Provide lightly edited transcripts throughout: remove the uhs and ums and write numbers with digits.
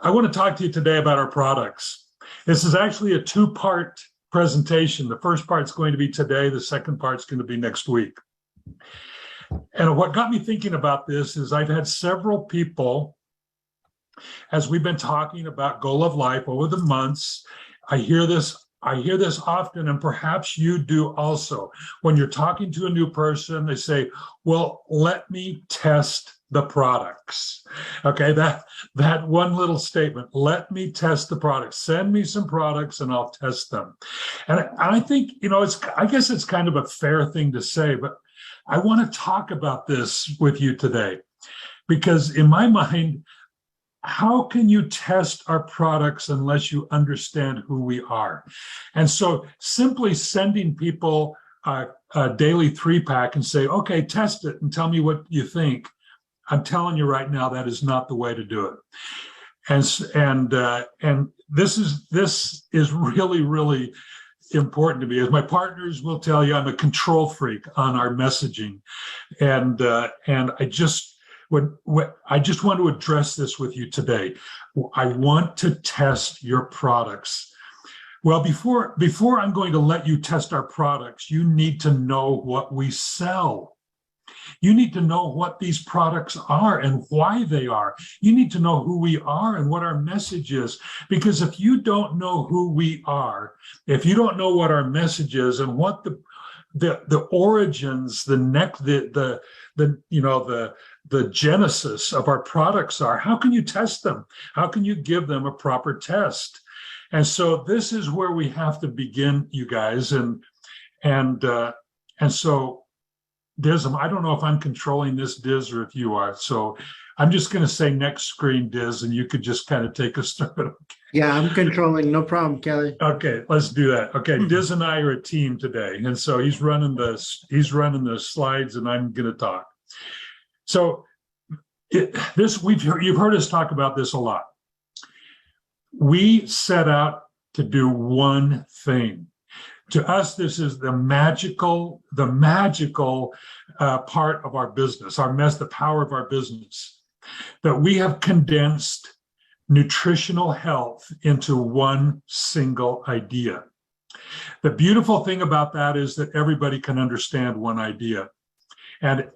I want to talk to you today about our products. This is actually a two-part presentation. The first part's going to be today. The second part's going to be next week. And what got me thinking about this is I've had several people, as we've been talking about goal of life over the months, I hear this often, and perhaps you do also. When you're talking to a new person, they say, well, let me test the products. Okay, that one little statement, let me test the products. Send me some products and I'll test them. And I think, I guess it's kind of a fair thing to say, but I want to talk about this with you today, because in my mind, how can you test our products unless you understand who we are? And so simply sending people a daily 3-pack and say, okay, test it and tell me what you think. I'm telling you right now, that is not the way to do it. And this is really, really important to me. As my partners will tell you, I'm a control freak on our messaging. And I just want to address this with you today. I want to test your products. Well, before I'm going to let you test our products, you need to know what we sell. You need to know what these products are and why they are. You need to know who we are and what our message is. Because if you don't know who we are, if you don't know what our message is and what the origins, the genesis of our products are, how can you test them? How can you give them a proper test? And so this is where we have to begin, you guys. And so Diz, I don't know if I'm controlling this, Diz, or if you are. So I'm just going to say next screen, Diz, and you could just kind of take us through it. Okay. Yeah, I'm controlling. No problem, Kelly. Okay, let's do that. Okay, Diz and I are a team today, and so he's running the slides, and I'm going to talk. So you've heard us talk about this a lot. We set out to do one thing. To us, this is the magical part of our business, the power of our business, that we have condensed nutritional health into one single idea. The beautiful thing about that is that everybody can understand one idea. And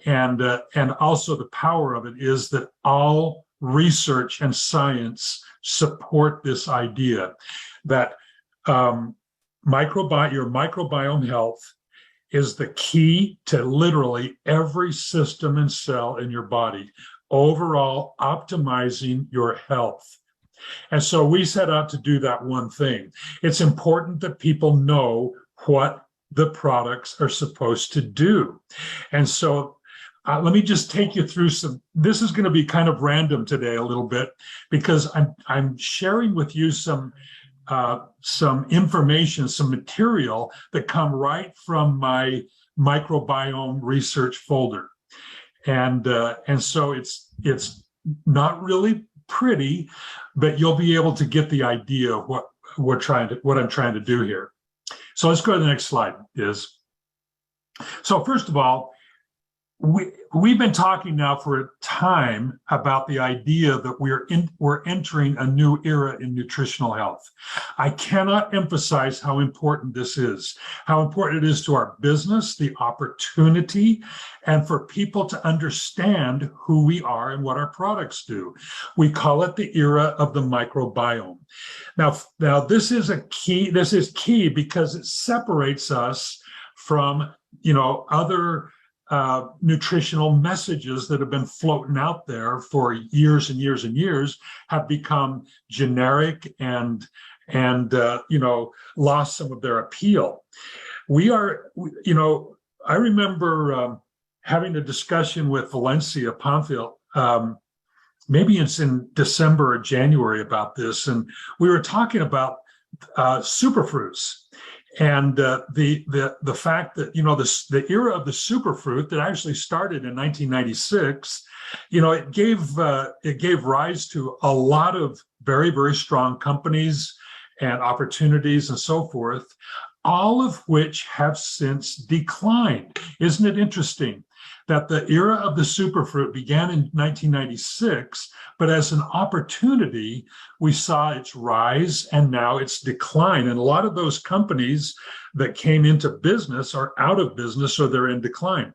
also the power of it is that all research and science support this idea that your microbiome health is the key to literally every system and cell in your body, overall optimizing your health. And so we set out to do that one thing. It's important that people know what the products are supposed to do. And so let me just take you through this is going to be kind of random today a little bit, because I'm sharing with you some information, some material that come right from my microbiome research folder. And so it's not really pretty, but you'll be able to get the idea of what I'm trying to do here. So let's go to the next slide. So first of all, we've been talking now for a time about the idea that we're entering a new era in nutritional health. I cannot emphasize how important this is, how important it is to our business, the opportunity, and for people to understand who we are and what our products do. We call it the era of the microbiome. Now this is key. This is key because it separates us from, other nutritional messages that have been floating out there for years and years and years, have become generic and lost some of their appeal. I remember having a discussion with Valencia Pamphil, maybe it's in December or January about this, and we were talking about superfruits. And the fact that, the era of the superfruit that actually started in 1996, it gave rise to a lot of very, very strong companies and opportunities and so forth, all of which have since declined. Isn't it interesting that the era of the superfruit began in 1996, but as an opportunity, we saw its rise and now its decline. And a lot of those companies that came into business are out of business or they're in decline.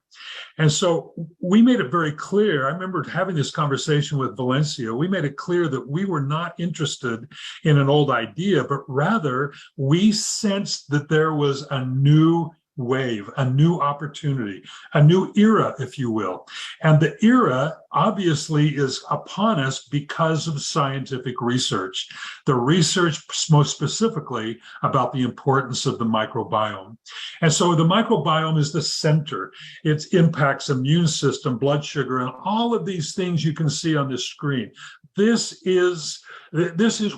And so we made it very clear. I remember having this conversation with Valencia. We made it clear that we were not interested in an old idea, but rather we sensed that there was a new wave, a new opportunity, a new era, if you will. And the era obviously is upon us because of scientific research, the research most specifically about the importance of the microbiome. And so the microbiome is the center. It impacts immune system, blood sugar, and all of these things you can see on this screen. This is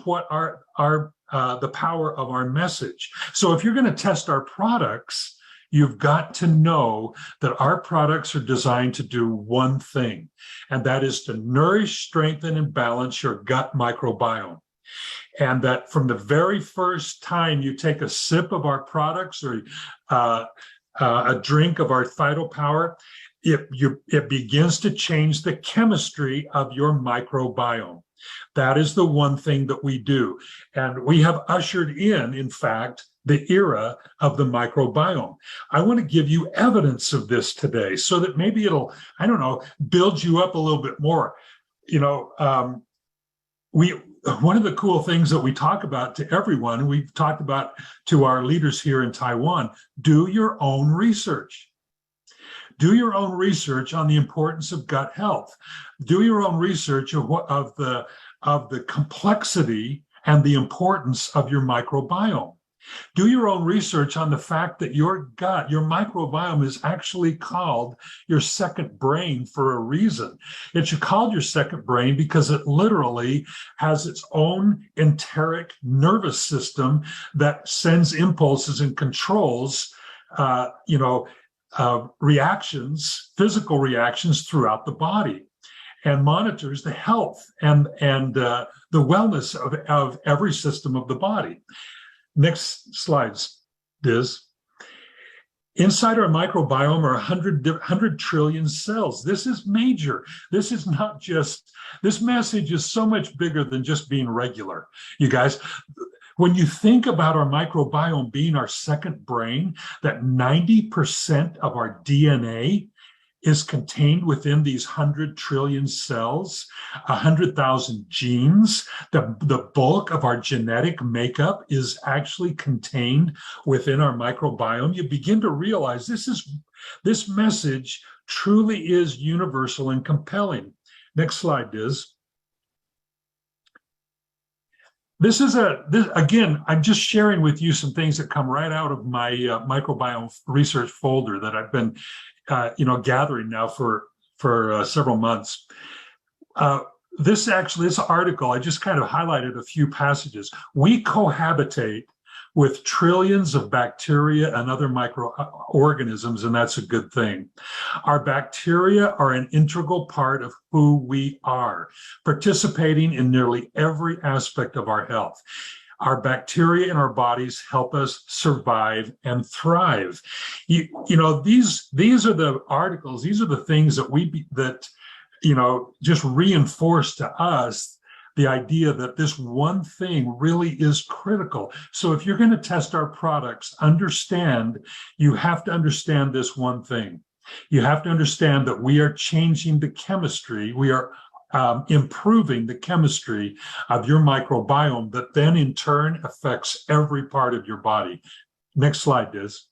what the power of our message. So if you're going to test our products, you've got to know that our products are designed to do one thing, and that is to nourish, strengthen, and balance your gut microbiome. And that from the very first time you take a sip of our products or a drink of our Vital Power, it begins to change the chemistry of your microbiome. That is the one thing that we do. And we have ushered in fact, the era of the microbiome. I want to give you evidence of this today so that maybe it'll, I don't know, build you up a little bit more. You know, one of the cool things that we talk about to everyone, we've talked about to our leaders here in Taiwan, do your own research. Do your own research on the importance of gut health. Do your own research of the complexity and the importance of your microbiome. Do your own research on the fact that your gut, your microbiome is actually called your second brain for a reason. It's called your second brain because it literally has its own enteric nervous system that sends impulses and controls, reactions, physical reactions throughout the body, and monitors the health and the wellness of every system of the body. Next slides, Diz. Inside our microbiome are 100 trillion cells. This is major. This is not just, this message is so much bigger than just being regular. You guys, when you think about our microbiome being our second brain, that 90% of our DNA is contained within these 100 trillion cells, 100,000 genes. The bulk of our genetic makeup is actually contained within our microbiome. You begin to realize this message truly is universal and compelling. Next slide, Diz. Again, I'm just sharing with you some things that come right out of my microbiome research folder that I've been gathering now for several months. This article, I just kind of highlighted a few passages. We cohabitate with trillions of bacteria and other microorganisms, and that's a good thing. Our bacteria are an integral part of who we are, participating in nearly every aspect of our health. Our bacteria in our bodies help us survive and thrive. These are the articles, these are the things that just reinforce to us the idea that this one thing really is critical. So if you're going to test our products, you have to understand this one thing. You have to understand that we are changing the chemistry. We are improving the chemistry of your microbiome that then in turn affects every part of your body. Next slide, Diz.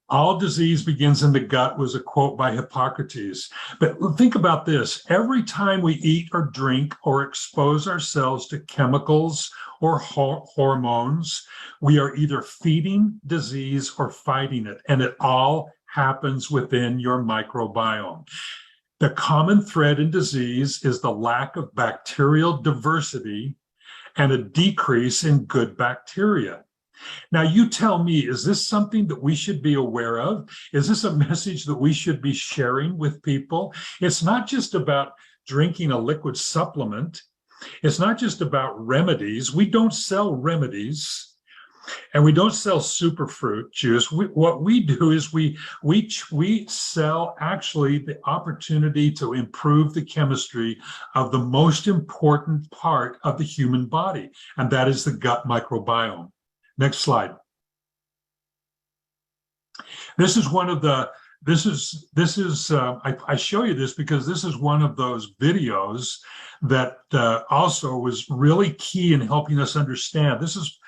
All disease begins in the gut was a quote by Hippocrates. But think about this. Every time we eat or drink or expose ourselves to chemicals or hormones, we are either feeding disease or fighting it. And it all happens within your microbiome. The common thread in disease is the lack of bacterial diversity and a decrease in good bacteria. Now, you tell me, is this something that we should be aware of? Is this a message that we should be sharing with people? It's not just about drinking a liquid supplement. It's not just about remedies. We don't sell remedies. And we don't sell superfruit juice. What we do is we sell actually the opportunity to improve the chemistry of the most important part of the human body, and that is the gut microbiome. Next slide. This is one of the, I show you this because this is one of those videos that also was really key in helping us understand. This is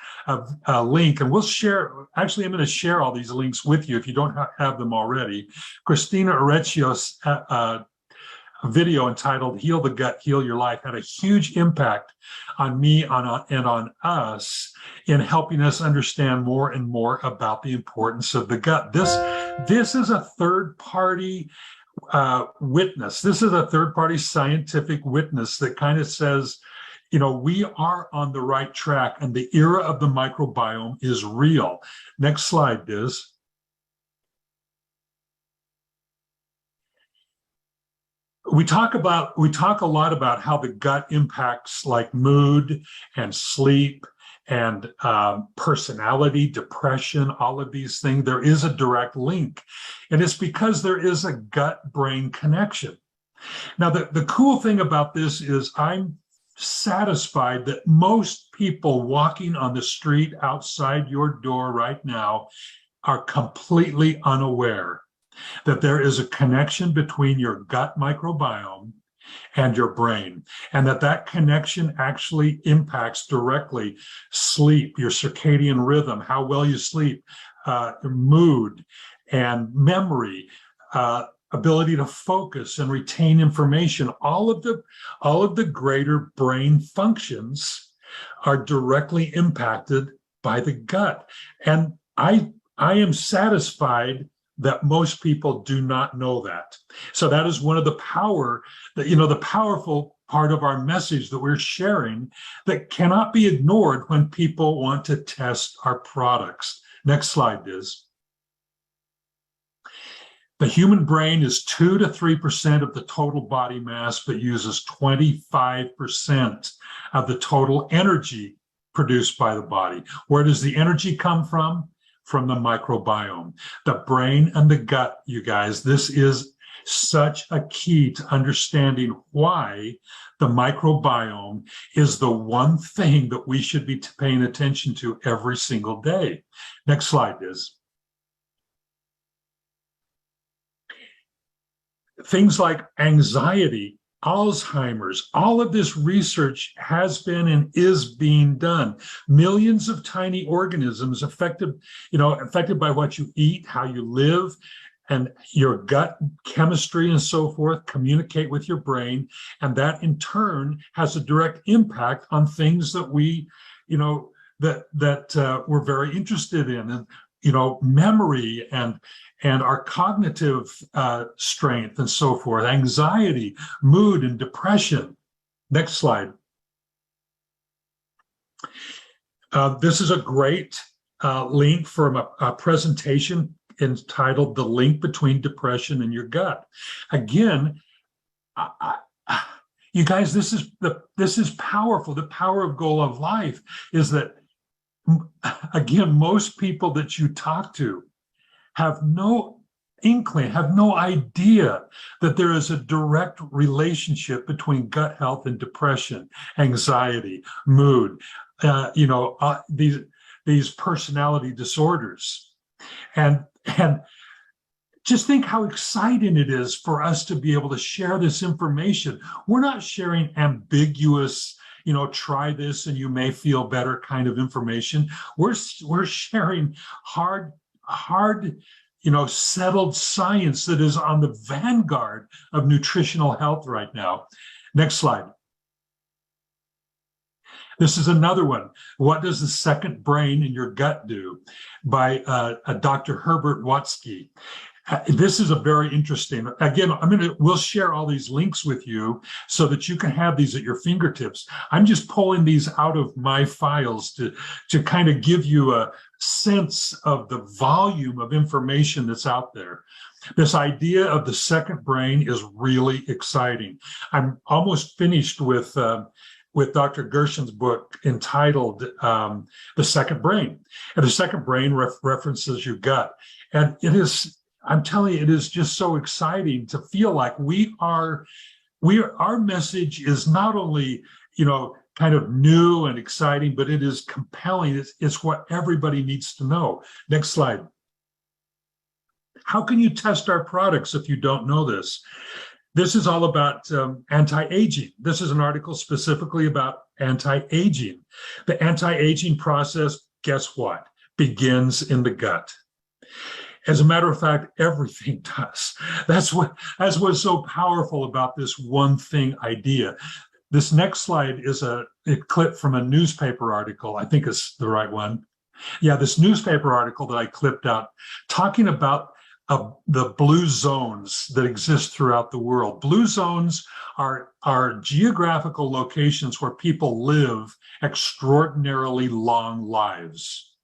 a link, and we'll share, actually I'm going to share all these links with you if you don't have them already. Christina Arecchio's video entitled Heal the Gut, Heal Your Life had a huge impact on me and on us in helping us understand more and more about the importance of the gut. This is a third-party witness. This is a third-party scientific witness that kind of says, you know, we are on the right track and the era of the microbiome is real. Next slide, Diz. We talk a lot about how the gut impacts like mood and sleep and personality, depression, all of these things. There is a direct link, and it's because there is a gut-brain connection. Now, the cool thing about this is I'm satisfied that most people walking on the street outside your door right now are completely unaware that there is a connection between your gut microbiome and your brain, and that connection actually impacts directly sleep, your circadian rhythm, how well you sleep, mood and memory, ability to focus and retain information. All of the greater brain functions are directly impacted by the gut. And I am satisfied that most people do not know that. So that is one of the the powerful part of our message that we're sharing that cannot be ignored when people want to test our products. Next slide, Diz. The human brain is 2 to 3% of the total body mass, but uses 25% of the total energy produced by the body. Where does the energy come from? From the microbiome. The brain and the gut, you guys, this is such a key to understanding why the microbiome is the one thing that we should be paying attention to every single day. Next slide, Liz. Things like anxiety, Alzheimer's, all of this research has been and is being done. Millions of tiny organisms affected by what you eat, how you live, and your gut chemistry and so forth communicate with your brain. And that in turn has a direct impact on things that we, we're very interested in. And, memory and our cognitive strength and so forth, anxiety, mood, and depression. Next slide. This is a great link from a presentation entitled The Link Between Depression and Your Gut. Again, you guys, this is powerful. The power of Goal of Life is that, again, most people that you talk to have no inkling, have no idea that there is a direct relationship between gut health and depression, anxiety, mood, these personality disorders. And just think how exciting it is for us to be able to share this information. We're not sharing ambiguous, try this and you may feel better kind of information. We're sharing hard, settled science that is on the vanguard of nutritional health right now. Next slide. This is another one. What does the second brain in your gut do? By Dr. Herbert Watsky. This is a very interesting, again, we'll share all these links with you so that you can have these at your fingertips. I'm just pulling these out of my files to kind of give you a sense of the volume of information that's out there. This idea of the second brain is really exciting. I'm almost finished with with Dr. Gerson's book entitled The Second Brain. And the second brain references your gut. And it is, I'm telling you, it is just so exciting to feel like our message is not only, kind of new and exciting, but it is compelling. It's what everybody needs to know. Next slide. How can you test our products if you don't know this? This is all about anti-aging. This is an article specifically about anti-aging. The anti-aging process, guess what? Begins in the gut. As a matter of fact, everything does. That's what's so powerful about this one thing idea. This next slide is a clip from a newspaper article. I think it's the right one. Yeah, this newspaper article that I clipped out talking about the blue zones that exist throughout the world. Blue zones are geographical locations where people live extraordinarily long lives.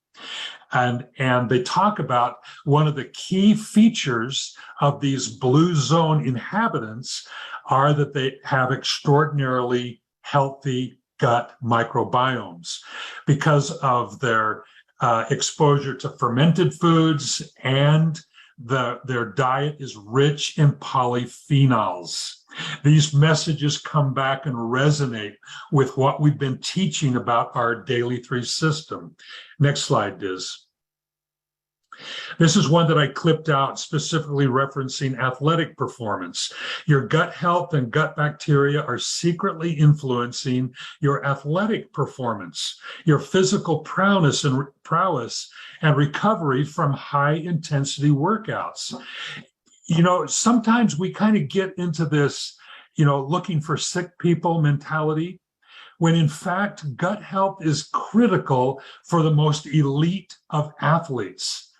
And they talk about one of the key features of these blue zone inhabitants are that they have extraordinarily healthy gut microbiomes because of their exposure to fermented foods, and their diet is rich in polyphenols. These messages come back and resonate with what we've been teaching about our Daily 3 system. Next slide, Diz. This is one that I clipped out specifically referencing athletic performance. Your gut health and gut bacteria are secretly influencing your athletic performance, your physical prowess and recovery from high intensity workouts. Sometimes we kind of get into this, looking for sick people mentality, when in fact, gut health is critical for the most elite of athletes.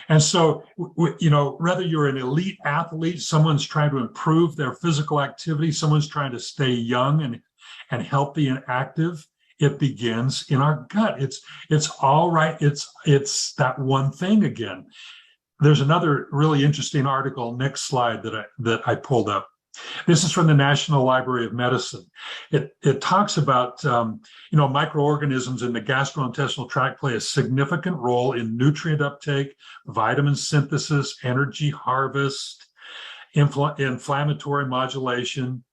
And so, whether you're an elite athlete, someone's trying to improve their physical activity, someone's trying to stay young and healthy and active, it begins in our gut. It's all right. It's that one thing again. There's another really interesting article, next slide, that I pulled up. This is from the National Library of Medicine. It talks about, microorganisms in the gastrointestinal tract play a significant role in nutrient uptake, vitamin synthesis, energy harvest, inflammatory modulation,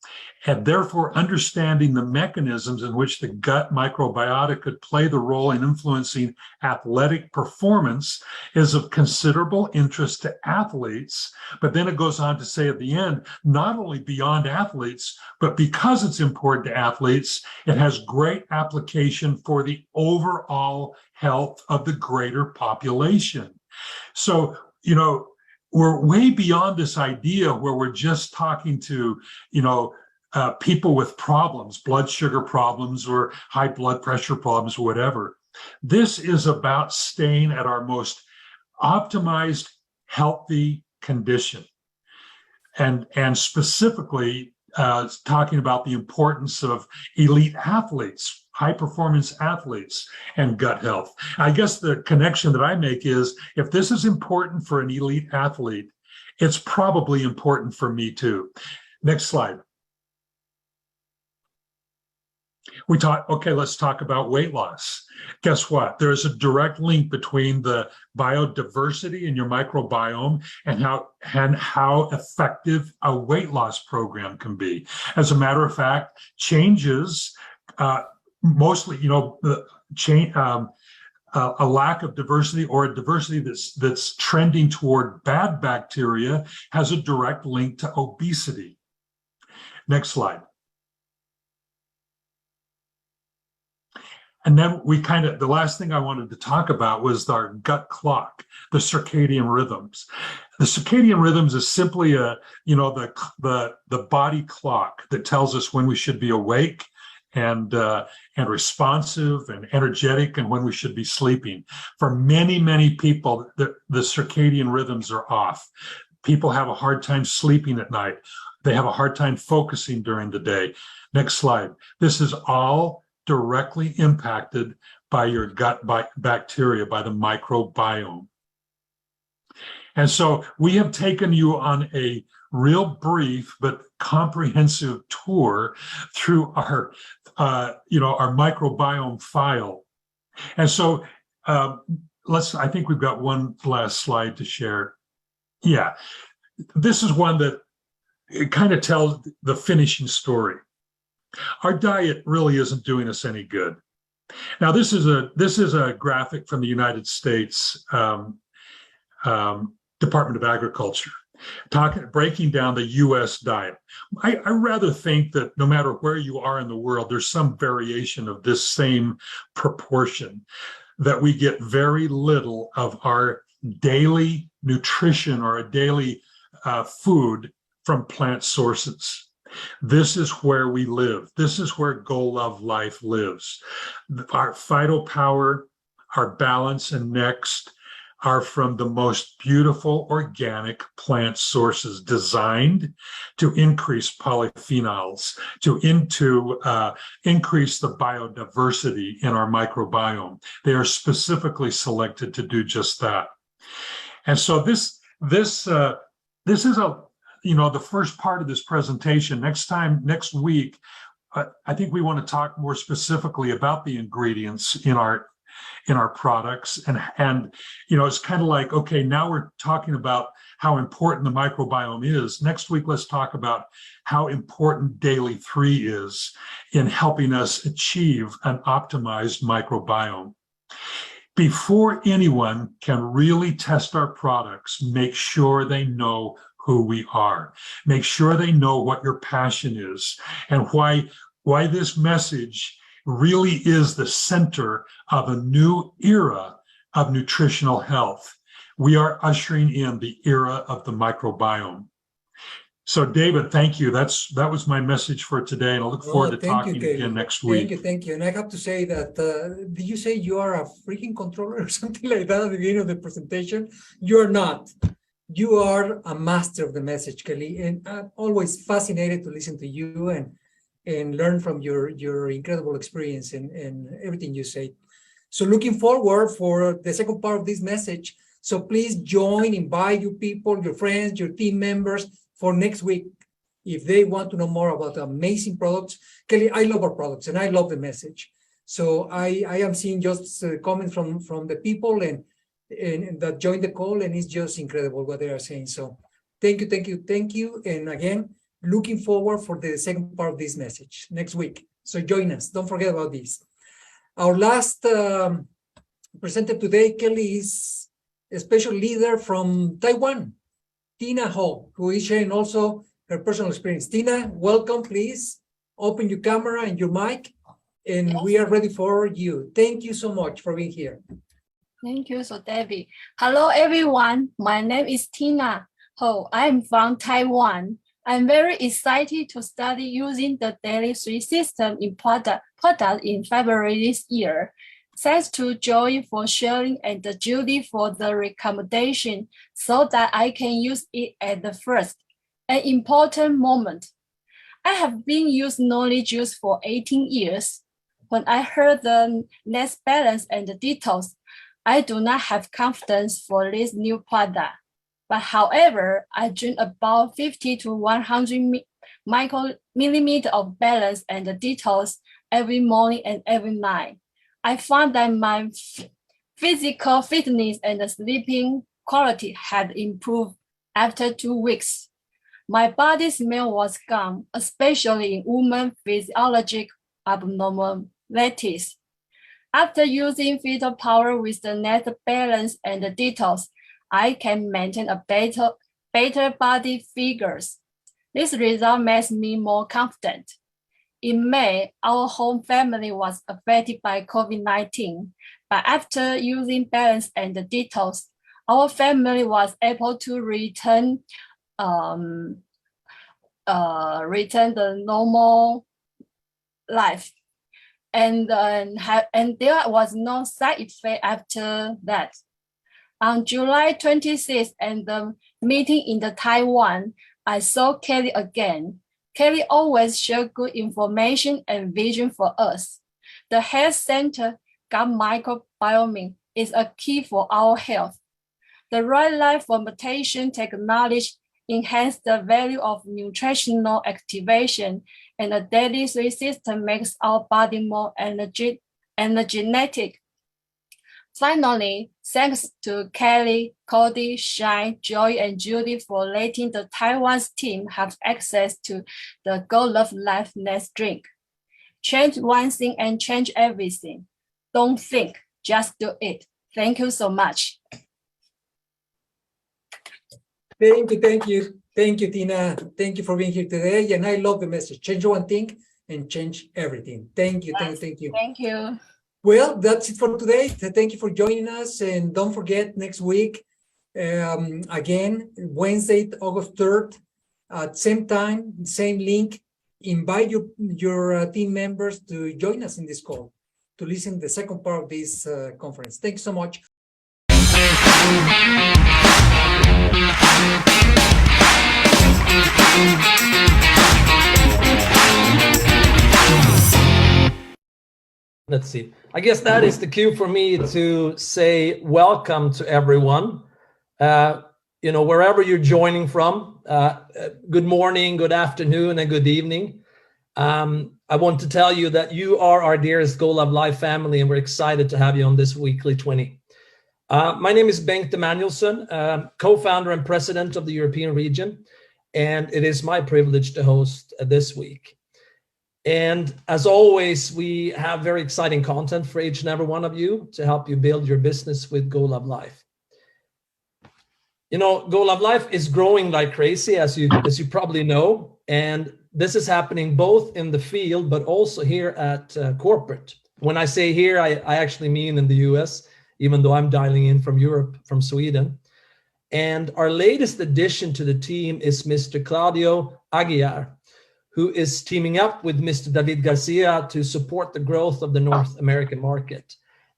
and therefore understanding the mechanisms in which the gut microbiota could play the role in influencing athletic performance is of considerable interest to athletes. But then it goes on to say at the end, not only beyond athletes, but because it's important to athletes, it has great application for the overall health of the greater population. So, we're way beyond this idea where we're just talking to, people with problems, blood sugar problems or high blood pressure problems or whatever. This is about staying at our most optimized, healthy condition. And specifically talking about the importance of elite athletes, high performance athletes, and gut health. I guess the connection that I make is if this is important for an elite athlete, it's probably important for me too. Next slide. Let's talk about weight loss. Guess what? There's a direct link between the biodiversity in your microbiome and how effective a weight loss program can be. As a matter of fact, changes mostly, a lack of diversity or a diversity that's trending toward bad bacteria has a direct link to obesity. Next slide. And then the last thing I wanted to talk about was our gut clock, the circadian rhythms. The circadian rhythms is simply the body clock that tells us when we should be awake and responsive and energetic and when we should be sleeping. For many, many people, the circadian rhythms are off. People have a hard time sleeping at night. They have a hard time focusing during the day. Next slide. This is all directly impacted by your gut bacteria, by the microbiome. And so we have taken you on a real brief but comprehensive tour through our microbiome file. And so I think we've got one last slide to share. Yeah, this is one that it kind of tells the finishing story. Our diet really isn't doing us any good. Now, this is a graphic from the United States Department of Agriculture, breaking down the U.S. diet. I rather think that no matter where you are in the world, there's some variation of this same proportion, that we get very little of our daily nutrition or a daily food from plant sources. This is where we live. This is where Go Love Life lives. Our phytopower, our balance, and next are from the most beautiful organic plant sources designed to increase polyphenols, to increase the biodiversity in our microbiome. They are specifically selected to do just that. And so this is the first part of this presentation. Next week, I think we want to talk more specifically about the ingredients in our products, and it's kind of like, okay, now we're talking about how important the microbiome is. Next week, let's talk about how important Daily 3 is in helping us achieve an optimized microbiome. Before anyone can really test our products, make sure they know who we are. Make sure they know what your passion is and why this message really is the center of a new era of nutritional health. We are ushering in the era of the microbiome. So, David, thank you. That was my message for today, and I look forward to talking again next week. Thank you. And I have to say that, did you say you are a freaking controller or something like that at the beginning of the presentation? You're not. You are a master of the message, Kelly, and I'm always fascinated to listen to you and learn from your incredible experience and everything you say. So looking forward for the second part of this message. So please join, invite your people, your friends, your team members for next week. If they want to know more about amazing products. Kelly, I love our products and I love the message. So I am seeing just comments from the people and that joined the call, and it's just incredible what they are saying. So thank you. And again, looking forward for the second part of this message next week. So join us. Don't forget about this. Our last presenter today, Kelly, is a special leader from Taiwan, Tina Ho, who is sharing also her personal experience. Tina, welcome. Please open your camera and your mic, and we are ready for you. Thank you so much for being here. Thank you, so David. Hello, everyone. My name is Tina Ho. I'm from Taiwan. I'm very excited to study using the Daily 3 system in product in February this year. Thanks to Joy for sharing and Judy for the recommendation so that I can use it at the first, an important moment. I have been using Knowledge Juice for 18 years. When I heard the Next Balance and the Detox, I do not have confidence for this new product. But however, I drink about 50 to 100 micromillimeters of balance and detox every morning and every night. I found that my physical fitness and the sleeping quality had improved after 2 weeks. My body smell was gone, especially in women physiologic abnormalities. After using Fetal Power with the Net Balance and the Detox, I can maintain a better body figures. This result makes me more confident. In May, our whole family was affected by COVID-19, but after using Balance and the Detox, our family was able to return the normal life. And there was no side effect after that. On July 26th, and the meeting in the Taiwan, I saw Kelly again. Kelly always shared good information and vision for us. The health center gut microbiome is a key for our health. The right life fermentation technology enhance the value of nutritional activation, and the daily three system makes our body more energetic. Finally, thanks to Kelly, Cody, Shine, Joy, and Judy for letting the Taiwan's team have access to the Go Love Life Next drink. Change one thing and change everything. Don't think, just do it. Thank you so much. Thank you, Tina. Thank you for being here today. And I love the message. Change one thing and change everything. Thank you. Thank you. Thank you. Well, that's it for today. Thank you for joining us. And don't forget, next week, again, Wednesday, August 3rd, at same time, same link. Invite your team members to join us in this call to listen to the second part of this conference. Thanks so much. Let's see. I guess that is the cue for me to say welcome to everyone. Wherever you're joining from, good morning, good afternoon, and good evening. I want to tell you that you are our dearest Go Love Life family, and we're excited to have you on this weekly 20. My name is Bengt Emanuelsson, co-founder and president of the European region, and it is my privilege to host this week. And as always, we have very exciting content for each and every one of you to help you build your business with Go Love Life. Go Love Life is growing like crazy, as you probably know, and this is happening both in the field, but also here at corporate. When I say here, I actually mean in the US, even though I'm dialing in from Europe, from Sweden. And our latest addition to the team is Mr. Claudio Aguiar, who is teaming up with Mr. David Garcia to support the growth of the North American market.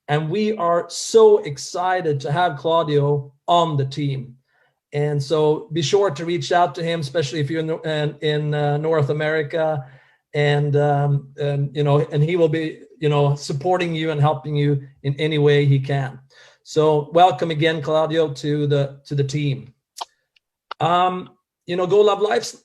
And we are so excited to have Claudio on the team. And so be sure to reach out to him, especially if you're in North America, and he will be, supporting you and helping you in any way he can. So welcome again, Claudio, to the team. Go Love Life's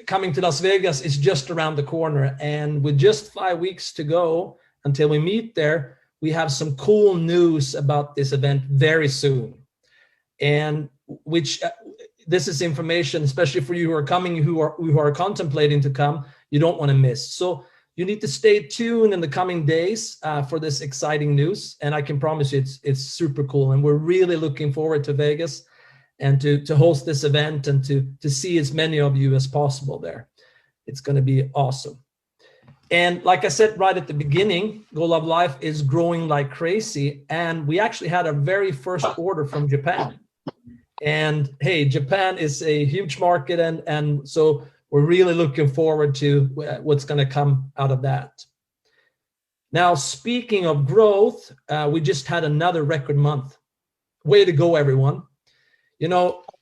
coming to Las Vegas is just around the corner, and with just 5 weeks to go until we meet there, we have some cool news about this event very soon. And this is information, especially for you who are coming, who are contemplating to come, you don't want to miss. So you need to stay tuned in the coming days for this exciting news. And I can promise you it's super cool. And we're really looking forward to Vegas and to host this event and to see as many of you as possible there. It's going to be awesome. And like I said right at the beginning, Go Love Life is growing like crazy. And we actually had our very first order from Japan. And hey, Japan is a huge market. And so we're really looking forward to what's going to come out of that. Now, speaking of growth, we just had another record month. Way to go, everyone.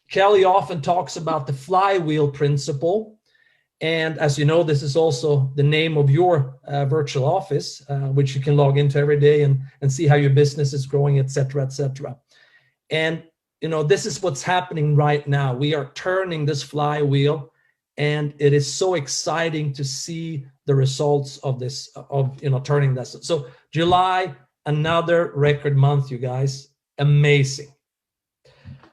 Kelly often talks about the Flywheel Principle. And as you know, this is also the name of your virtual office, which you can log into every day and see how your business is growing, et cetera, et cetera. And, this is what's happening right now. We are turning this flywheel, and it is so exciting to see the results of this, turning this. So July, another record month, you guys. Amazing.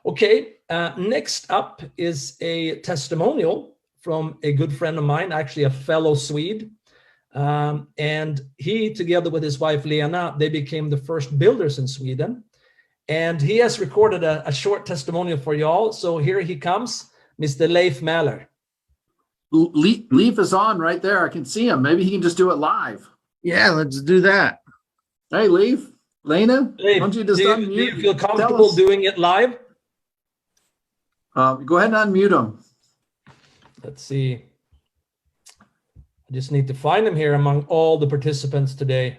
Okay, next up is a testimonial from a good friend of mine, actually a fellow Swede. And he, together with his wife, Lena, they became the first builders in Sweden. And he has recorded a short testimonial for y'all. So here he comes, Mr. Leif Mahler. Leif is on right there. I can see him. Maybe he can just do it live. Yeah, let's do that. Hey, Leif. Lena, Leif, why don't you just unmute? Do you feel comfortable doing it live? Go ahead and unmute him. Let's see. I just need to find him here among all the participants today.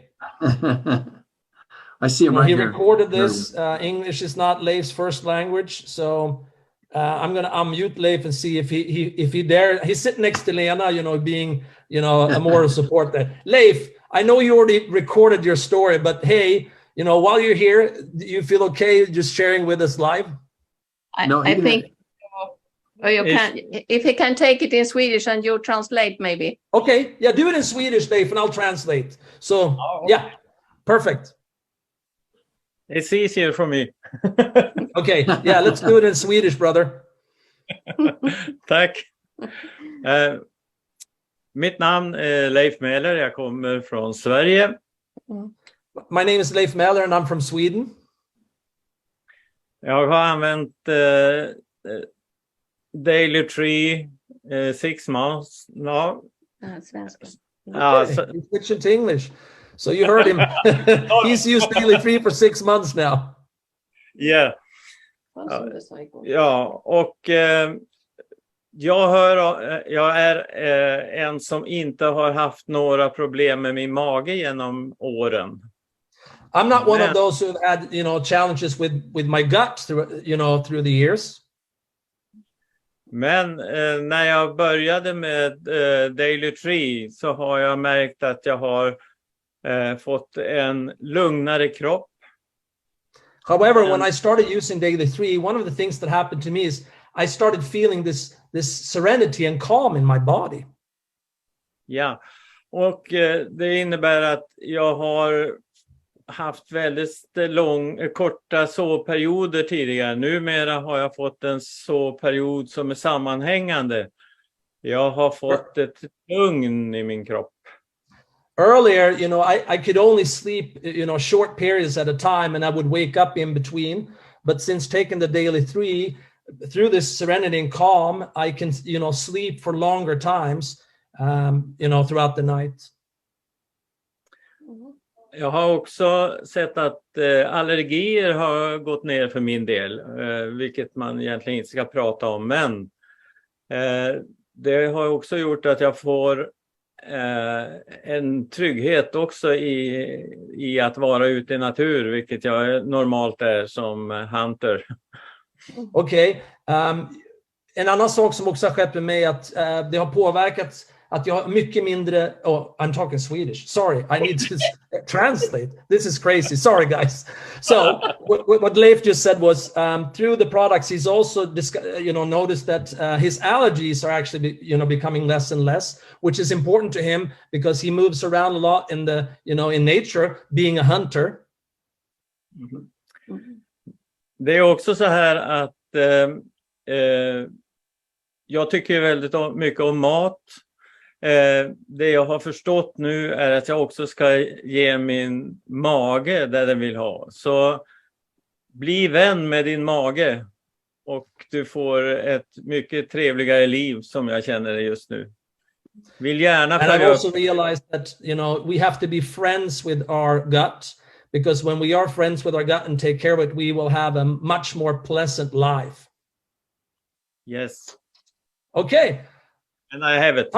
I see him right here. He recorded this. English is not Leif's first language, so I'm going to unmute Leif and see if he dare. He's sitting next to Lena, being a moral support there. Leif, I know you already recorded your story, but hey, while you're here, do you feel okay just sharing with us live? No, I think Or you can, if he can take it in Swedish and you translate maybe. Okay, yeah, do it in Swedish, Dave, and I'll translate. So, yeah, perfect. It's easier for me. Okay, yeah, let's do it in Swedish, brother. Tack. Mitt namn är Leif Mäler. Jag kommer från Sverige. My name is Leif Mäler and I'm from Sweden. Jag har använt Daily Tree 6 months now. Svenska. Okay, he's switching to English. So you heard him. He's used Daily Tree for 6 months now. Yeah. Ja, och jag är en som inte har haft några problem med min mage genom åren. I'm not one of those who've had, challenges with my gut through the years. Men när jag började med Daily Tree så har jag märkt att jag har fått en lugnare kropp. However, when I started using Daily Tree, one of the things that happened to me is I started feeling this serenity and calm in my body. Ja, och det innebär att jag har haft väldigt korta sovperioder tidigare. Numera har jag fått en sovperiod som är sammanhängande. Jag har fått ett lugn i min kropp. Earlier, I could only sleep, short periods at a time, and I would wake up in between. But since taking the Daily Tree, through this serenity and calm, I can, sleep for longer times, throughout the night. Jag har också sett att allergier har gått ner för min del, vilket man egentligen inte ska prata om. Men det har också gjort att jag får en trygghet också i att vara ute i natur, vilket jag normalt är som hunter. Okej. En annan sak som också har skett med mig är att det har påverkat att jag har mycket mindre... Oh, I'm talking Swedish. Sorry, I need to translate. This is crazy. Sorry, guys. So what Leif just said was through the products, he's also noticed that his allergies are actually becoming less and less, which is important to him because he moves around a lot in the in nature, being a hunter. Mm-hmm. Det är också så här att jag tycker väldigt mycket om mat. Det jag har förstått nu är att jag också ska ge min mage där den vill ha. Så bli vän med din mage och du får ett mycket trevligare liv som jag känner det just nu. Vill gärna And I've also realized that we have to be friends with our gut, because when we are friends with our gut and take care of it, we will have a much more pleasant life. Yes. Okay. And I have it.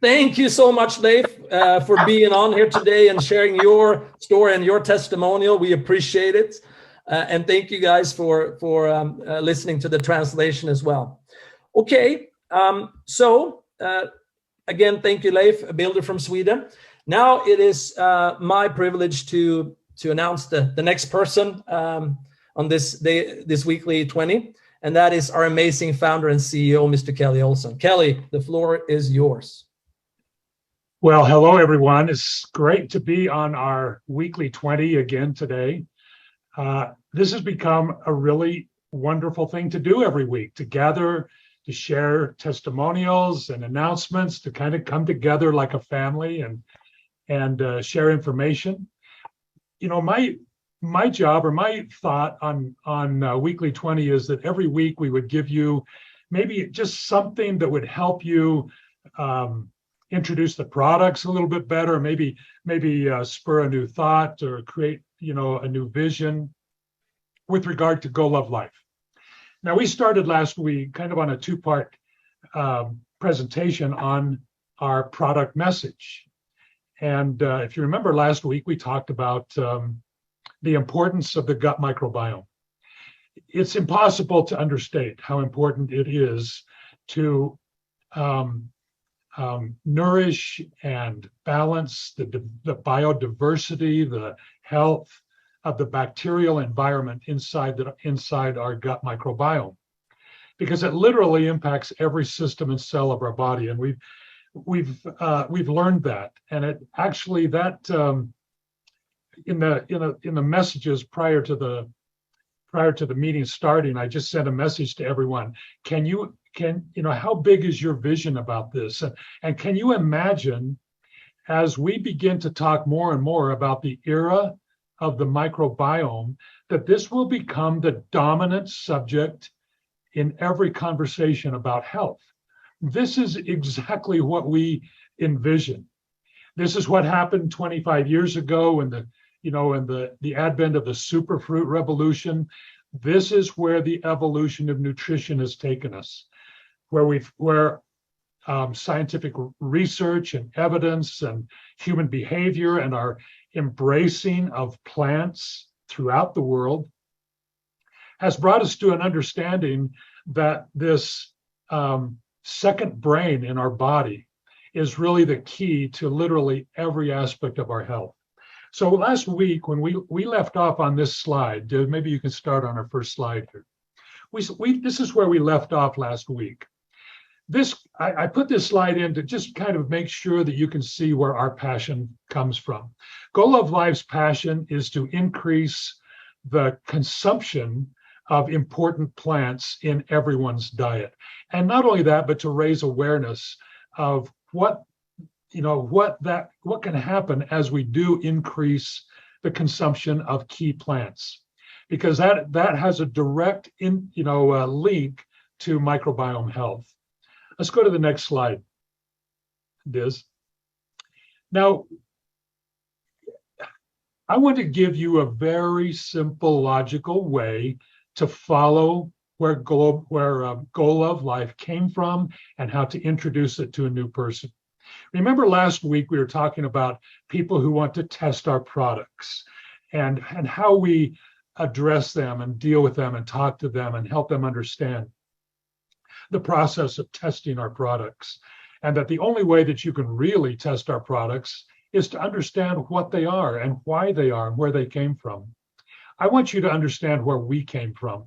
Thank you so much, Leif, for being on here today and sharing your story and your testimonial. We appreciate it. And thank you guys for listening to the translation as well. Okay. So again, thank you, Leif, a builder from Sweden. Now it is my privilege to announce the next person on this weekly 20. And that is our amazing founder and CEO, Mr. Kelly Olsen. Kelly, the floor is yours. Well, hello, everyone. It's great to be on our weekly 20 again today. This has become a really wonderful thing to do every week, to gather, to share testimonials and announcements, to kind of come together like a family and share information. My job or my thought on weekly 20 is that every week we would give you maybe just something that would help you introduce the products a little bit better, maybe spur a new thought or create a new vision with regard to Go Love Life. Now, we started last week kind of on a two-part presentation on our product message. And if you remember last week, we talked about the importance of the gut microbiome. It's impossible to understate how important it is to nourish and balance the biodiversity, the health of the bacterial environment inside our gut microbiome. because it literally impacts every system and cell of our body. And we've learned that. And it actually that in the messages prior to the meeting starting, I just sent a message to everyone. How big is your vision about this? And can you imagine, as we begin to talk more and more about the era of the microbiome, that this will become the dominant subject in every conversation about health? This is exactly what we envision. This is what happened 25 years ago in the advent of the superfruit revolution. This is where the evolution of nutrition has taken us, where scientific research and evidence and human behavior and our embracing of plants throughout the world has brought us to an understanding that this second brain in our body is really the key to literally every aspect of our health. So last week, when we left off on this slide, maybe you can start on our first slide here. This is where we left off last week. I put this slide in to just kind of make sure that you can see where our passion comes from. Go Love Life's passion is to increase the consumption of important plants in everyone's diet. And not only that, but to raise awareness of what can happen as we do increase the consumption of key plants, because that has a direct link to microbiome health. Let's go to the next slide, Diz. Now, I want to give you a very simple, logical way to follow where Go Love Life came from and how to introduce it to a new person. Remember last week we were talking about people who want to test our products and how we address them and deal with them and talk to them and help them understand the process of testing our products, and that the only way that you can really test our products is to understand what they are and why they are and where they came from. I want you to understand where we came from.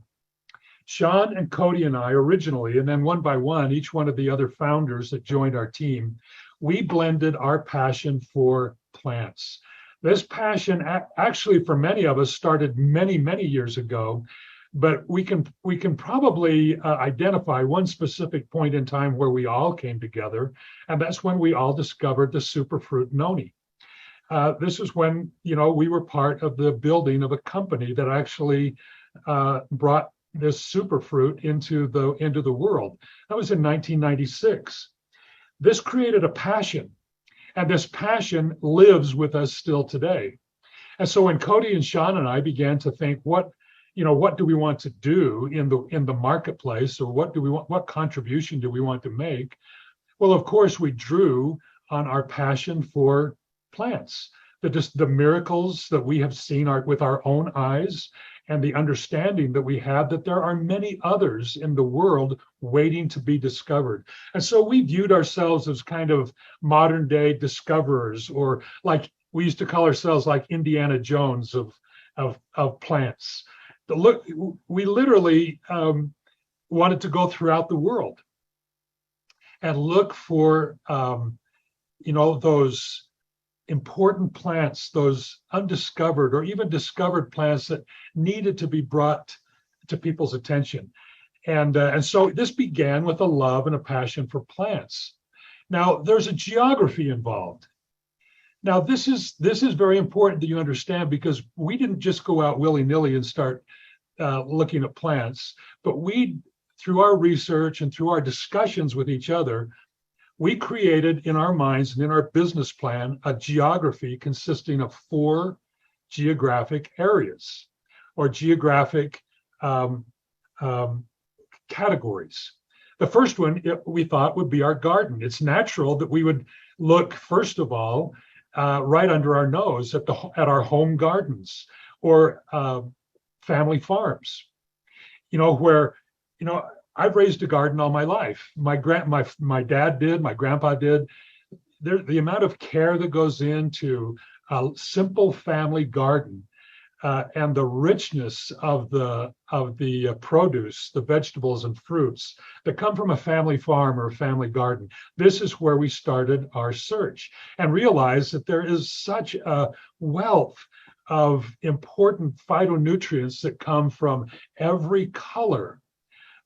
Sean and Cody and I originally, and then one by one, each one of the other founders that joined our team, we blended our passion for plants. This passion actually for many of us started many, many years ago, but we can probably identify one specific point in time where we all came together, and that's when we all discovered the superfruit noni. This is when we were part of the building of a company that actually brought this superfruit into the world. That was in 1996. This created a passion, and this passion lives with us still today. And so when Cody and Sean and I began to think, what do we want to do in the marketplace, or what contribution do we want to make? Well, of course, we drew on our passion for plants, the miracles that we have seen with our own eyes, and the understanding that we have that there are many others in the world waiting to be discovered. And so we viewed ourselves as kind of modern day discoverers, or like we used to call ourselves like Indiana Jones of plants. We literally wanted to go throughout the world and look for those important plants, those undiscovered or even discovered plants that needed to be brought to people's attention. And so this began with a love and a passion for plants. Now, there's a geography involved. Now, this is very important that you understand, because we didn't just go out willy-nilly and start looking at plants, but through our research and through our discussions with each other, we created in our minds and in our business plan a geography consisting of 4 geographic areas, or geographic categories. The first one we thought would be our garden. It's natural that we would look, first of all, right under our nose at our home gardens, or family farms, where I've raised a garden all my life. My dad did, my grandpa did. The amount of care that goes into a simple family garden and the richness of the produce, the vegetables and fruits that come from a family farm or a family garden. This is where we started our search and realized that there is such a wealth of important phytonutrients that come from every color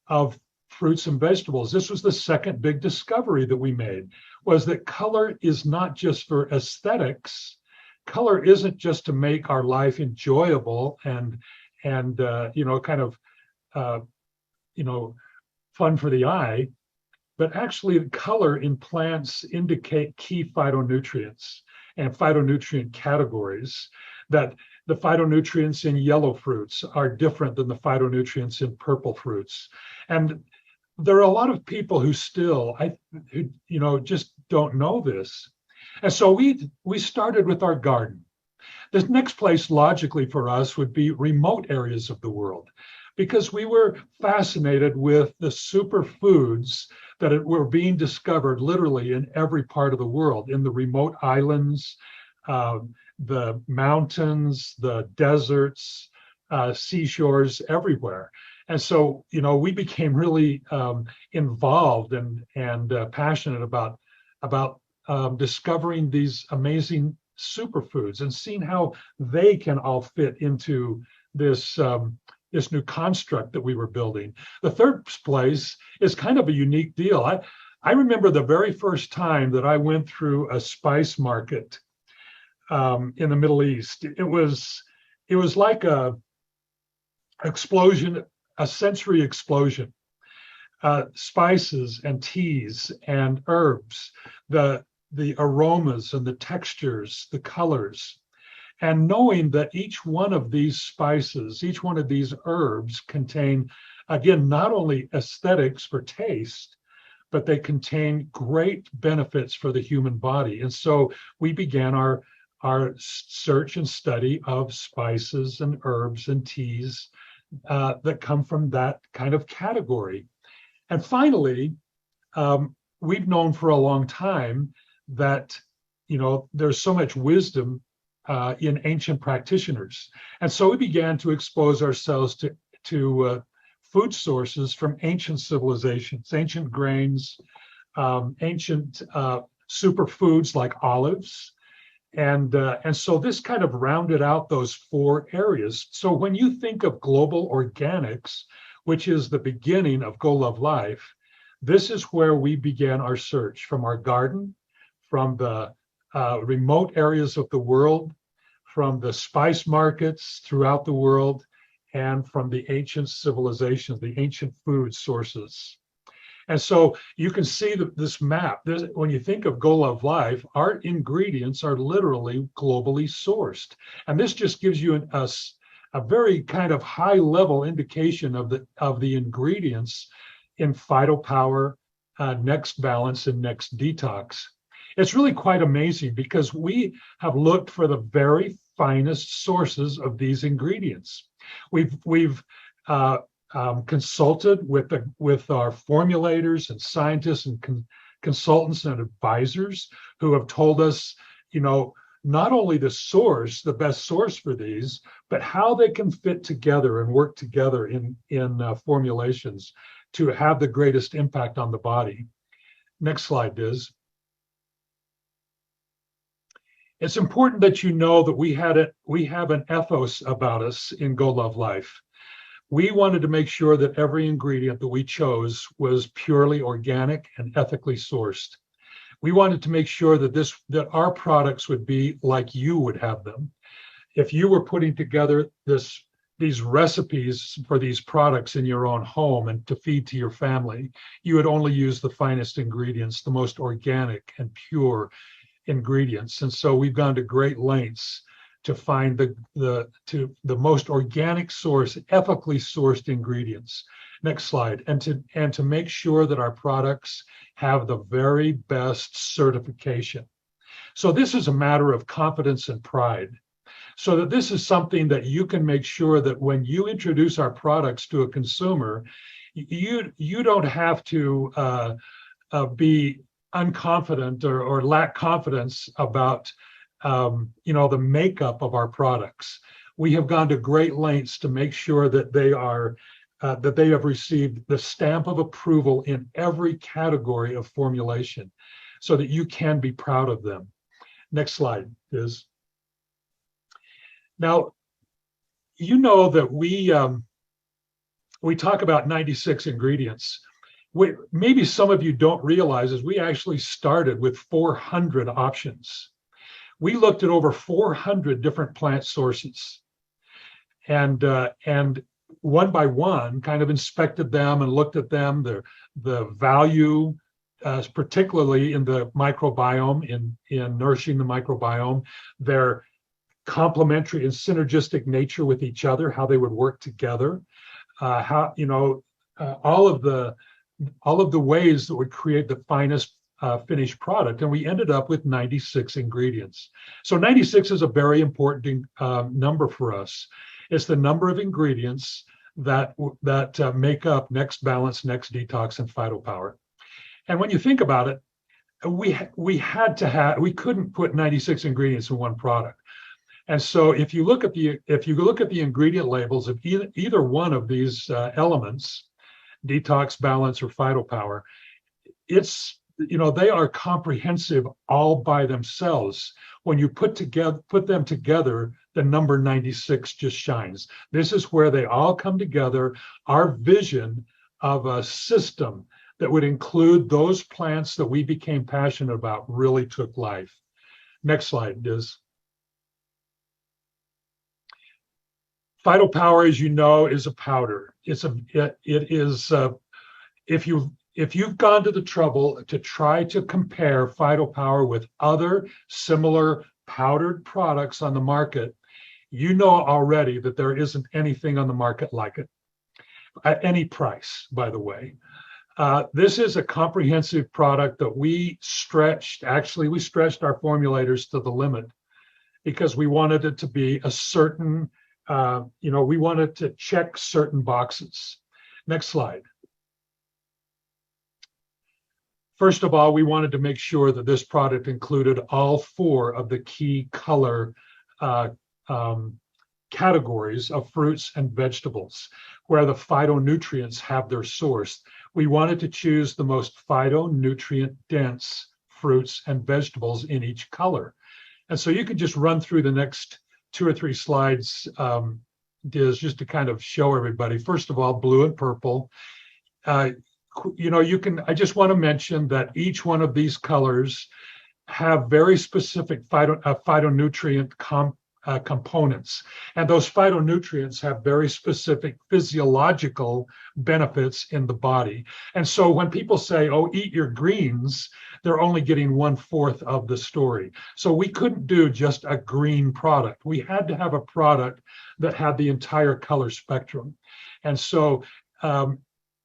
of fruits and vegetables. This was the second big discovery that we made, was that color is not just for aesthetics. Color isn't just to make our life enjoyable and kind of fun for the eye, but actually color in plants indicate key phytonutrients and phytonutrient categories, that the phytonutrients in yellow fruits are different than the phytonutrients in purple fruits. And there are a lot of people who still, just don't know this. And so we started with our garden. The next place logically for us would be remote areas of the world, because we were fascinated with the superfoods that were being discovered literally in every part of the world, in the remote islands, the mountains, the deserts, seashores, everywhere. And so, we became really involved and passionate about discovering these amazing superfoods and seeing how they can all fit into this new construct that we were building. The third place is kind of a unique deal. I remember the very first time that I went through a spice market in the Middle East. It was like a sensory explosion. Spices and teas and herbs, the aromas and the textures, the colors, and knowing that each one of these spices, each one of these herbs contain, again, not only aesthetics for taste, but they contain great benefits for the human body. And so we began our search and study of spices and herbs and teas that come from that kind of category. And finally, we've known for a long time that there's so much wisdom in ancient practitioners, and so we began to expose ourselves to food sources from ancient civilizations, ancient grains, ancient superfoods like olives, and so this kind of rounded out those 4 areas. So when you think of global organics, which is the beginning of Go Love Life, this is where we began our search, from our garden, from the remote areas of the world, from the spice markets throughout the world, and from the ancient civilizations, the ancient food sources. And so you can see this map. When you think of Go Love Life, our ingredients are literally globally sourced. And this just gives you a very kind of high level indication of the ingredients in Phytopower, Next Balance, and Next Detox. It's really quite amazing because we have looked for the very finest sources of these ingredients. We've consulted with our formulators and scientists and consultants and advisors who have told us, not only the best source for these, but how they can fit together and work together in formulations to have the greatest impact on the body. Next slide, Diz. It's important that you know that we have an ethos about us in Go Love Life. We wanted to make sure that every ingredient that we chose was purely organic and ethically sourced. We wanted to make sure that our products would be like you would have them. If you were putting together these recipes for these products in your own home and to feed to your family, you would only use the finest ingredients, the most organic and pure ingredients. And so we've gone to great lengths to find the most organic source, ethically sourced ingredients. Next slide. And to make sure that our products have the very best certification. So this is a matter of confidence and pride. So that this is something that you can make sure that when you introduce our products to a consumer, you don't have to be unconfident or lack confidence about the makeup of our products. we have gone to great lengths to make sure that they have received the stamp of approval in every category of formulation so that you can be proud of them. Next slide is. Now, you know that we talk about 96 ingredients. Maybe some of you don't realize is we actually started with 400 options. We looked at over 400 different plant sources and one by one kind of inspected them and looked at them, the value, particularly in the microbiome, in nourishing the microbiome, their complementary and synergistic nature with each other, how they would work together, all of the ways that would create the finest finished product. And we ended up with 96 ingredients. So 96 is a very important number for us. It's the number of ingredients that make up Next Balance, Next Detox, and Phytopower. And when you think about it, we couldn't put 96 ingredients in one product. And so if you look at the ingredient labels of either one of these elements, Detox, Balance, or Phytopower, they are comprehensive all by themselves. When you put them together, the number 96 just shines. This is where they all come together. Our vision of a system that would include those plants that we became passionate about really took life. Next slide, Diz. Phytopower, as you know, is a powder. If you've gone to the trouble to try to compare Phytopower with other similar powdered products on the market, you know already that there isn't anything on the market like it, at any price, by the way. This is a comprehensive product that we stretched our formulators to the limit because we wanted it to be a certain, we wanted to check certain boxes. Next slide. First of all, we wanted to make sure that this product included all 4 of the key color categories of fruits and vegetables, where the phytonutrients have their source. We wanted to choose the most phytonutrient dense fruits and vegetables in each color. And so you could just run through the next 2 or 3 slides, Diz, just to kind of show everybody. First of all, blue and purple. I just want to mention that each one of these colors have very specific phytonutrient components. And those phytonutrients have very specific physiological benefits in the body. And so when people say, oh, eat your greens, they're only getting 1/4 of the story. So we couldn't do just a green product. We had to have a product that had the entire color spectrum. And so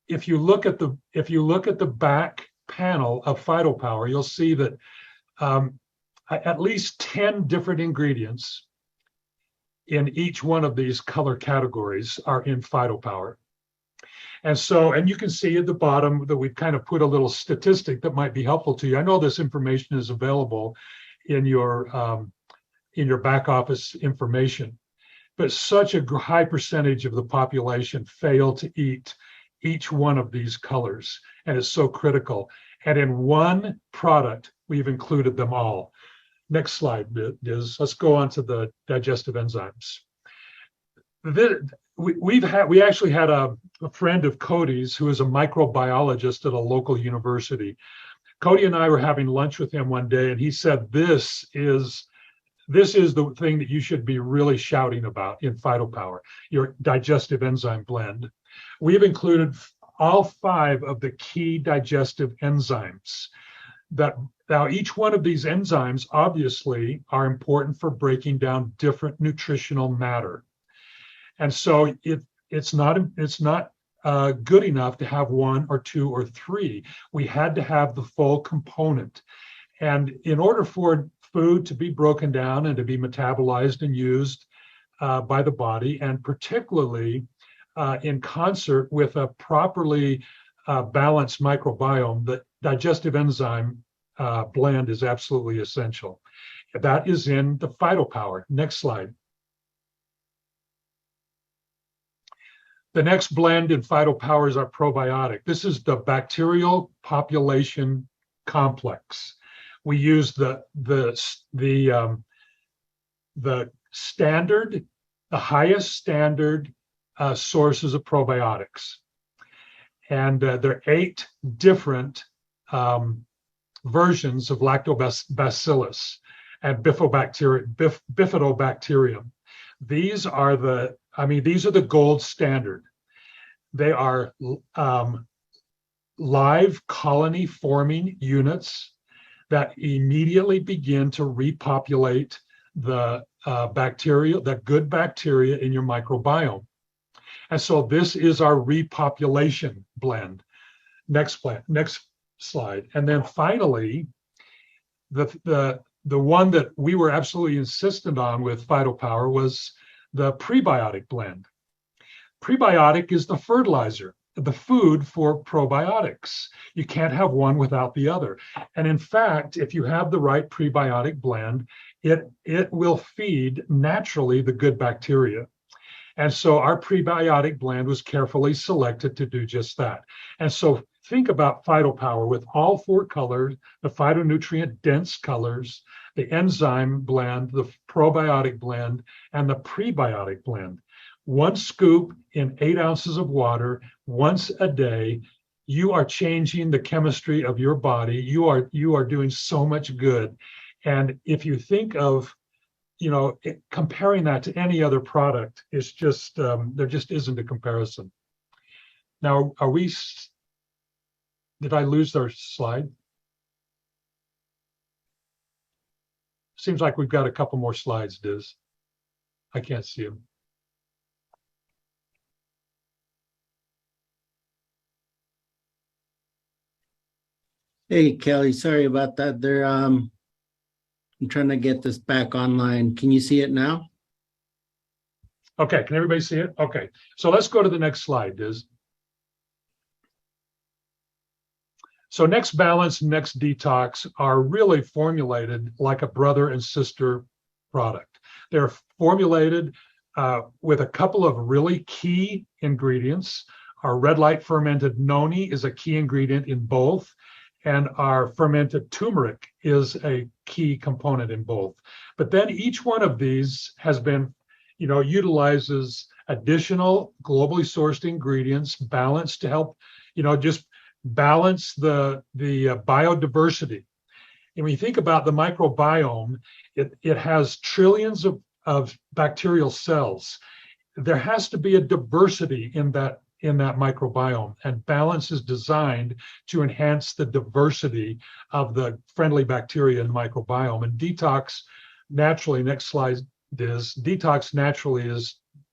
if you look at the back panel of Phytopower, you'll see that at least 10 different ingredients in each one of these color categories are in Phytopower. And you can see at the bottom that we've kind of put a little statistic that might be helpful to you. I know this information is available in your back office information, but such a high percentage of the population fail to eat each one of these colors, and it's so critical. And in one product, we've included them all. Next slide, Diz. Let's go on to the digestive enzymes. We actually had a friend of Cody's who is a microbiologist at a local university. Cody and I were having lunch with him one day, and he said, this is the thing that you should be really shouting about in Phytopower, your digestive enzyme blend. We've included all 5 of the key digestive enzymes. Now, each one of these enzymes obviously are important for breaking down different nutritional matter. And so it's not good enough to have 1 or 2 or 3. We had to have the full component. And in order for food to be broken down and to be metabolized and used by the body, and particularly in concert with a properly balanced microbiome, the digestive enzyme blend is absolutely essential. That is in the Phytopower. Next slide. The next blend in PhytoPower is our probiotic. This is the bacterial population complex. We use the standard, the highest standard sources of probiotics. And there are 8 different versions of lactobacillus and bifidobacterium. These are the gold standard. They are live colony forming units that immediately begin to repopulate the bacteria, the good bacteria in your microbiome. And so this is our repopulation blend. Next slide. And then finally, the one that we were absolutely insistent on with PhytoPower was the prebiotic blend. Prebiotic is the fertilizer, the food for probiotics. You can't have one without the other. And in fact, if you have the right prebiotic blend, it will feed naturally the good bacteria. And so our prebiotic blend was carefully selected to do just that. And so think about PhytoPower with all 4 colors, the phytonutrient dense colors, the enzyme blend, the probiotic blend, and the prebiotic blend. 1 scoop in 8 ounces of water once a day. You are changing the chemistry of your body. You are doing so much good. And if you think of, comparing that to any other product, it's just, there just isn't a comparison. Now, did I lose our slide? Seems like we've got a couple more slides, Diz. I can't see them. Hey, Kelly, sorry about that. I'm trying to get this back online. Can you see it now? Okay, can everybody see it? Okay, so let's go to the next slide, Diz. So Next Balance, Next Detox are really formulated like a brother and sister product. They're formulated with a couple of really key ingredients. Our red light fermented noni is a key ingredient in both, and our fermented turmeric is a key component in both. But then each one of these has been, utilizes additional globally sourced ingredients balanced to help, just balance the biodiversity. And when you think about the microbiome, it has trillions of bacterial cells. There has to be a diversity in that microbiome, and balance is designed to enhance the diversity of the friendly bacteria in the microbiome. And Detox Naturally, next slide is, Detox Naturally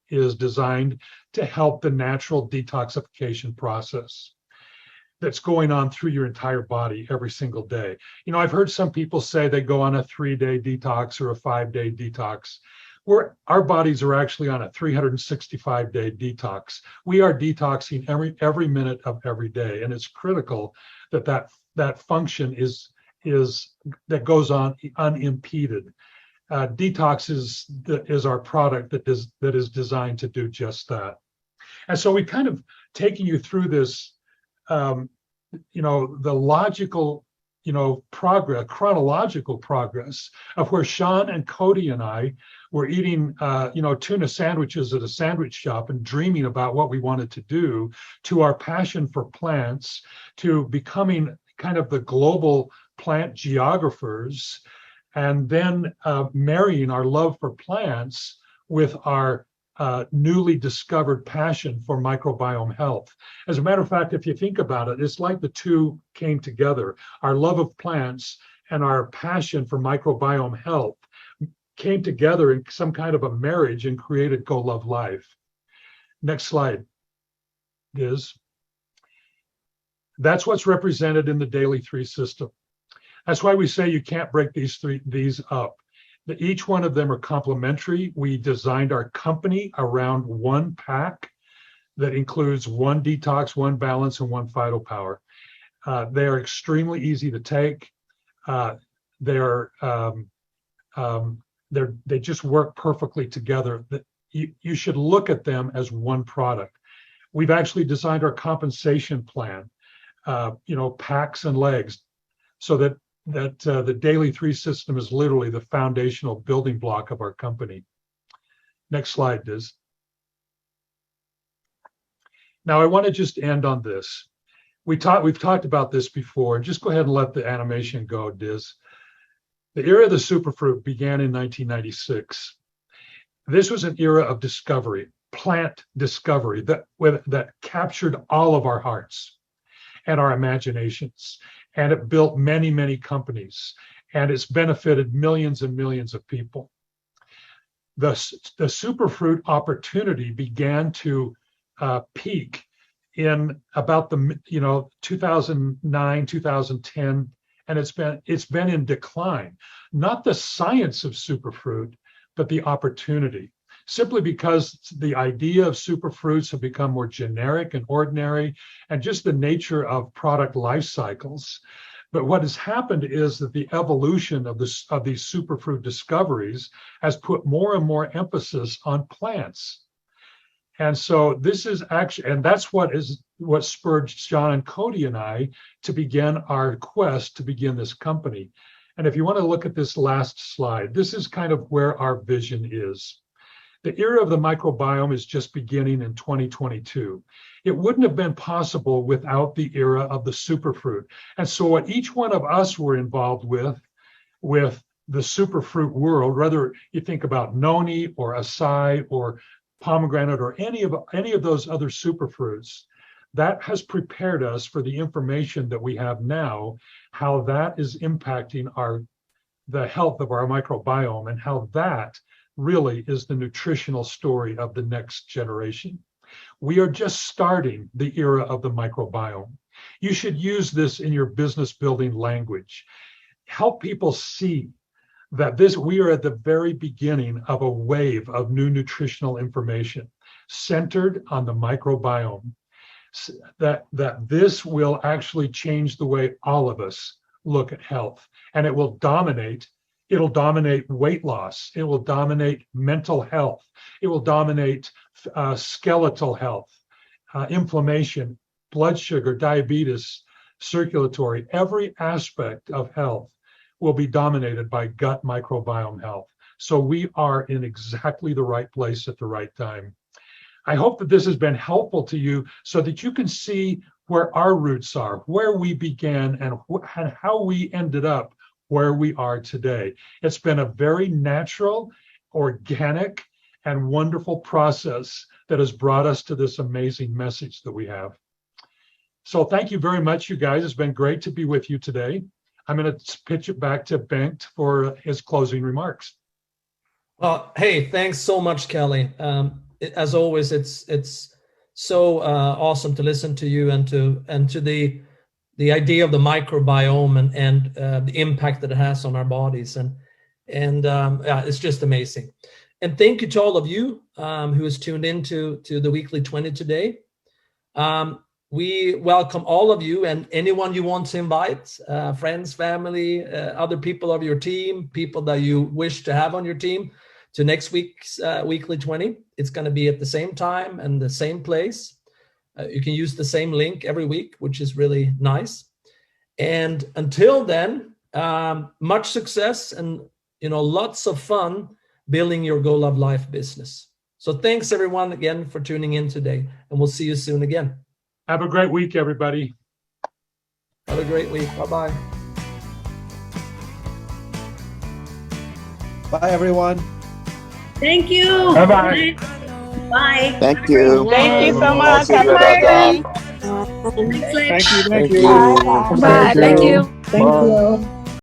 is designed to help the natural detoxification process that's going on through your entire body every single day. I've heard some people say they go on a 3-day detox or a 5-day detox. Our bodies are actually on a 365-day detox. We are detoxing every minute of every day, and it's critical that function that goes on unimpeded. Detox is our product that is designed to do just that. And so we kind of taking you through this, the logical, chronological progress of where Sean and Cody and I were eating, tuna sandwiches at a sandwich shop and dreaming about what we wanted to do, to our passion for plants, to becoming kind of the global plant geographers, and then marrying our love for plants with our newly discovered passion for microbiome health. As a matter of fact, if you think about it, it's like the two came together. Our love of plants and our passion for microbiome health came together in some kind of a marriage and created Go Love Life. Next slide is, that's what's represented in the Daily 3 system. That's why we say you can't break these up. Each one of them are complementary. We designed our company around one pack that includes 1 detox, 1 balance, and 1 PhytoPower. They are extremely easy to take. They just work perfectly together. You should look at them as one product. We've actually designed our compensation plan, packs and legs, so that the Daily 3 system is literally the foundational building block of our company. Next slide, Diz. Now, I want to just end on this. We've talked about this before. Just go ahead and let the animation go, Diz. The era of the superfruit began in 1996. This was an era of discovery, plant discovery, that captured all of our hearts and our imaginations. And it built many, many companies, and it's benefited millions and millions of people. The superfruit opportunity began to peak in about 2009, 2010, and it's been in decline. Not the science of superfruit, but the opportunity. Simply because the idea of superfruits have become more generic and ordinary, and just the nature of product life cycles. But what has happened is that the evolution of these superfruit discoveries has put more and more emphasis on plants. And so this is actually, and that's what spurred John and Cody and I to begin our quest to begin this company. And if you want to look at this last slide, this is kind of where our vision is. The era of the microbiome is just beginning in 2022. It wouldn't have been possible without the era of the superfruit. And so what each one of us were involved with the superfruit world, whether you think about noni or acai or pomegranate or any of those other superfruits, that has prepared us for the information that we have now, how that is impacting the health of our microbiome, and how that really is the nutritional story of the next generation. We are just starting the era of the microbiome. You should use this in your business building language. Help people see that we are at the very beginning of a wave of new nutritional information centered on the microbiome. That this will actually change the way all of us look at health, and it'll dominate weight loss. It will dominate mental health. It will dominate skeletal health, inflammation, blood sugar, diabetes, circulatory. Every aspect of health will be dominated by gut microbiome health. So we are in exactly the right place at the right time. I hope that this has been helpful to you so that you can see where our roots are, where we began, and how we ended up where we are today. It's been a very natural, organic, and wonderful process that has brought us to this amazing message that we have. So thank you very much, you guys. It's been great to be with you today. I'm going to pitch it back to Bengt for his closing remarks. Well, hey, thanks so much, Kelly. As always, it's so awesome to listen to you and to the idea of the microbiome and the impact that it has on our bodies, and it's just amazing. And thank you to all of you who has tuned into the Weekly 20 today. We welcome all of you and anyone you want to invite, friends, family, other people of your team, people that you wish to have on your team, to next week's Weekly 20. It's going to be at the same time and the same place. You can use the same link every week, which is really nice. And until then, much success and lots of fun building your Go Love Life business. So thanks everyone again for tuning in today, and we'll see you soon again. Have a great week, everybody. Have a great week. Bye-bye. Bye, everyone. Thank you. Bye-bye. Bye. Thank you. Thank you so much. Have a great day. Next Thank you. Bye. Bye. Thank you. Thank you.